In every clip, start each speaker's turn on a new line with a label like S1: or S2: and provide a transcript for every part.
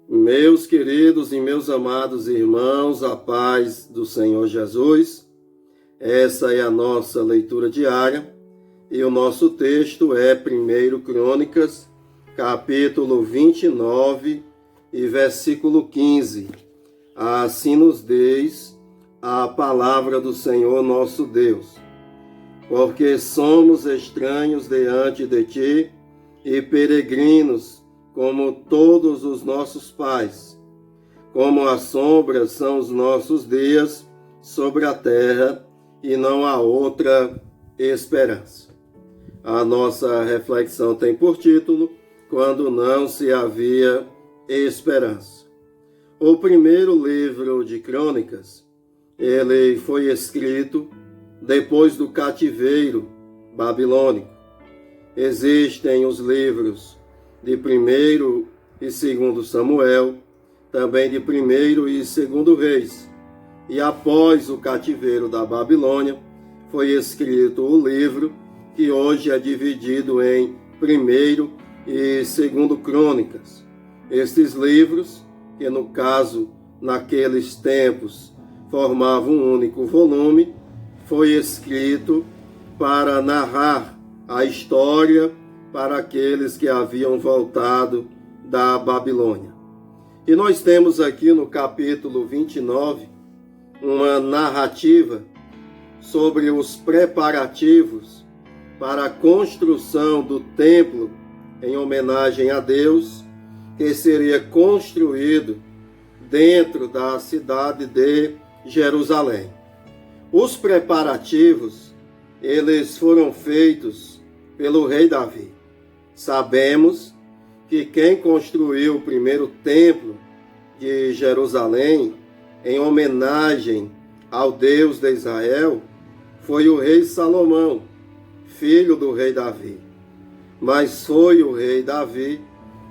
S1: Meus queridos e meus amados irmãos, a paz do Senhor Jesus. Essa é a nossa leitura diária e o nosso texto é 1 Crônicas, capítulo 29 e versículo 15. Assim nos diz a palavra do Senhor nosso Deus. Porque somos estranhos diante de ti e peregrinos, como todos os nossos pais. Como as sombras são os nossos dias sobre a terra, e não há outra esperança. A nossa reflexão tem por título: Quando não se havia esperança. O primeiro livro de Crônicas, ele foi escrito depois do cativeiro babilônico. Existem os livros de 1º e 2º Samuel, também de 1º e 2º Reis. E após o cativeiro da Babilônia, foi escrito o livro que hoje é dividido em 1º e 2º Crônicas. Estes livros, que no caso, naqueles tempos, formavam um único volume, foi escrito para narrar a história para aqueles que haviam voltado da Babilônia. E nós temos aqui no capítulo 29 uma narrativa sobre os preparativos para a construção do templo em homenagem a Deus, que seria construído dentro da cidade de Jerusalém. Os preparativos, eles foram feitos pelo rei Davi. Sabemos que quem construiu o primeiro templo de Jerusalém, em homenagem ao Deus de Israel, foi o rei Salomão, filho do rei Davi. Mas foi o rei Davi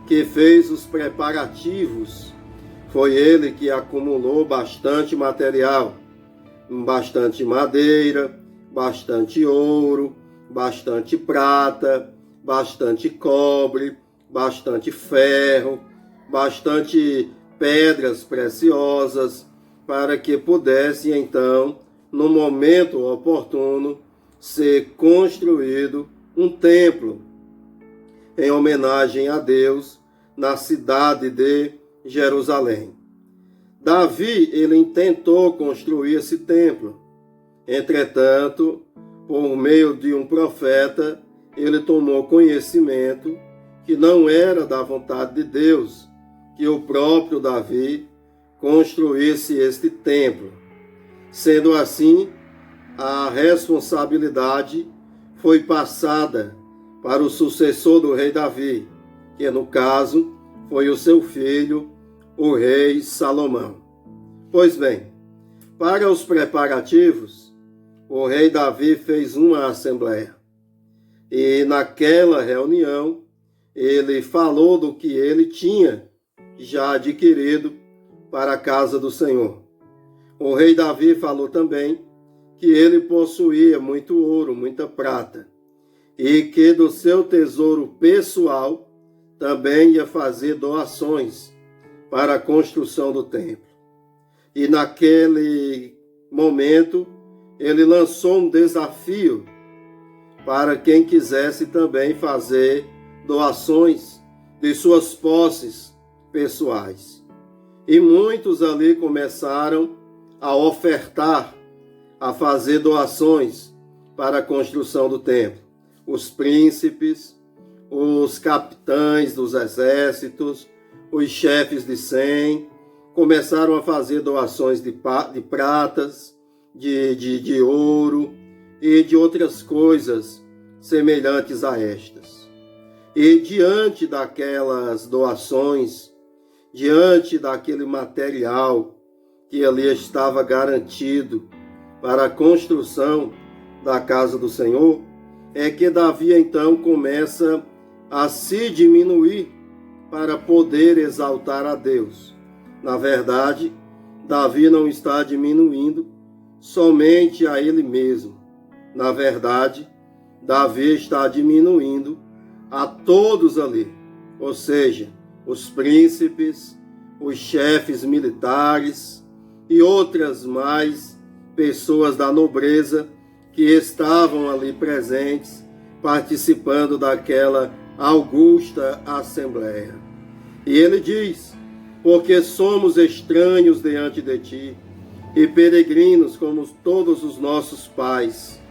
S1: que fez os preparativos. Foi ele que acumulou bastante material, bastante madeira, bastante ouro, bastante prata, bastante cobre, bastante ferro, bastante pedras preciosas, para que pudesse então, no momento oportuno, ser construído um templo em homenagem a Deus na cidade de Jerusalém. Davi, ele intentou construir esse templo. Entretanto, por meio de um profeta, ele tomou conhecimento que não era da vontade de Deus que o próprio Davi construísse este templo. Sendo assim, a responsabilidade foi passada para o sucessor do rei Davi, que no caso foi o seu filho, o rei Salomão. Pois bem, para os preparativos, o rei Davi fez uma assembleia. E naquela reunião, ele falou do que ele tinha já adquirido para a casa do Senhor. O rei Davi falou também que ele possuía muito ouro, muita prata, e que do seu tesouro pessoal também ia fazer doações para a construção do templo. E naquele momento, ele lançou um desafio para quem quisesse também fazer doações de suas posses pessoais. E muitos ali começaram a ofertar, a fazer doações para a construção do templo. Os príncipes, os capitães dos exércitos, os chefes de 100, começaram a fazer doações de pratas, de ouro e de outras coisas semelhantes a estas. E diante daquelas doações, diante daquele material que ali estava garantido para a construção da casa do Senhor, é que Davi então começa a se diminuir para poder exaltar a Deus. Na verdade, Davi não está diminuindo somente a ele mesmo. Na verdade, Davi está diminuindo a todos ali, ou seja, os príncipes, os chefes militares e outras mais pessoas da nobreza que estavam ali presentes, participando daquela augusta assembleia. E ele diz: porque somos estranhos diante de ti e peregrinos como todos os nossos pais,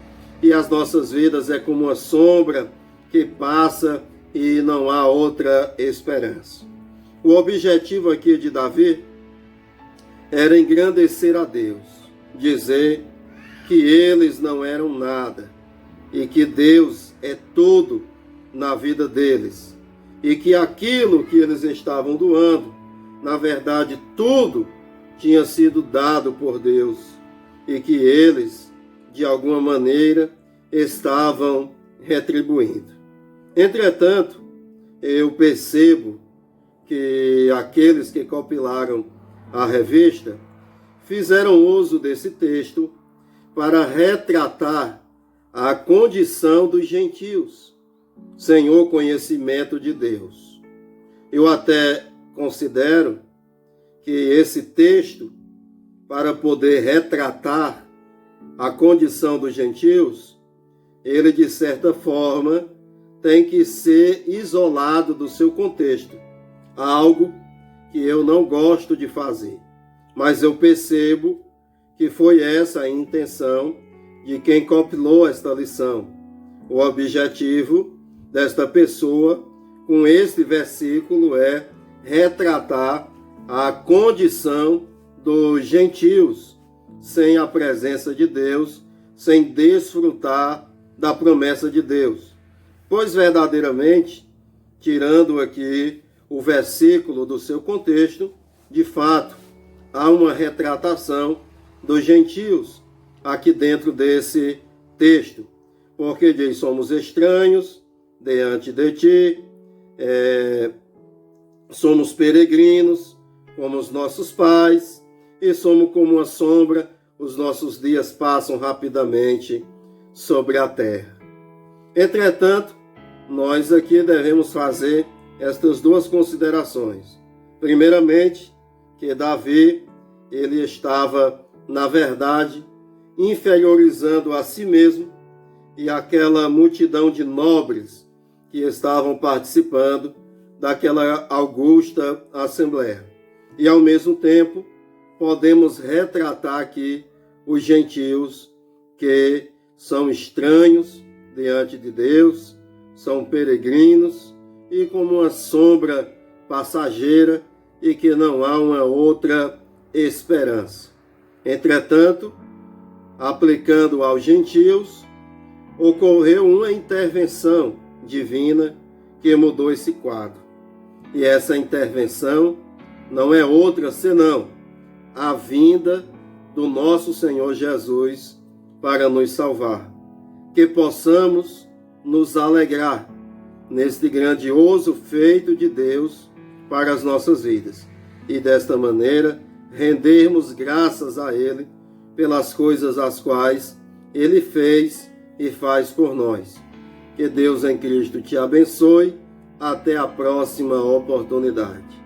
S1: e as nossas vidas é como uma sombra que passa e não há outra esperança. O objetivo aqui de Davi era engrandecer a Deus, dizer que eles não eram nada e que Deus é tudo na vida deles, e que aquilo que eles estavam doando, na verdade, tudo tinha sido dado por Deus, e que eles, de alguma maneira, estavam retribuindo. Entretanto, eu percebo que aqueles que compilaram a revista fizeram uso desse texto para retratar a condição dos gentios, sem o conhecimento de Deus. Eu até considero que esse texto, para poder retratar a condição dos gentios, ele, de certa forma, tem que ser isolado do seu contexto, algo que eu não gosto de fazer. Mas eu percebo que foi essa a intenção de quem compilou esta lição. O objetivo desta pessoa com este versículo é retratar a condição dos gentios sem a presença de Deus, sem desfrutar da promessa de Deus. Pois verdadeiramente, tirando aqui o versículo do seu contexto, de fato, há uma retratação dos gentios aqui dentro desse texto, porque diz: somos estranhos diante de ti, somos peregrinos como os nossos pais, e somos como uma sombra, os nossos dias passam rapidamente sobre a terra. Entretanto, nós aqui devemos fazer estas duas considerações. Primeiramente, que Davi, ele estava, na verdade, inferiorizando a si mesmo e aquela multidão de nobres que estavam participando daquela augusta assembleia. E, ao mesmo tempo, podemos retratar aqui os gentios que são estranhos diante de Deus, são peregrinos e como uma sombra passageira e que não há uma outra esperança. Entretanto, aplicando aos gentios, ocorreu uma intervenção divina que mudou esse quadro. E essa intervenção não é outra senão a vinda do nosso Senhor Jesus para nos salvar. Que possamos nos alegrar neste grandioso feito de Deus para as nossas vidas. E desta maneira, rendermos graças a Ele pelas coisas as quais Ele fez e faz por nós. Que Deus em Cristo te abençoe. Até a próxima oportunidade.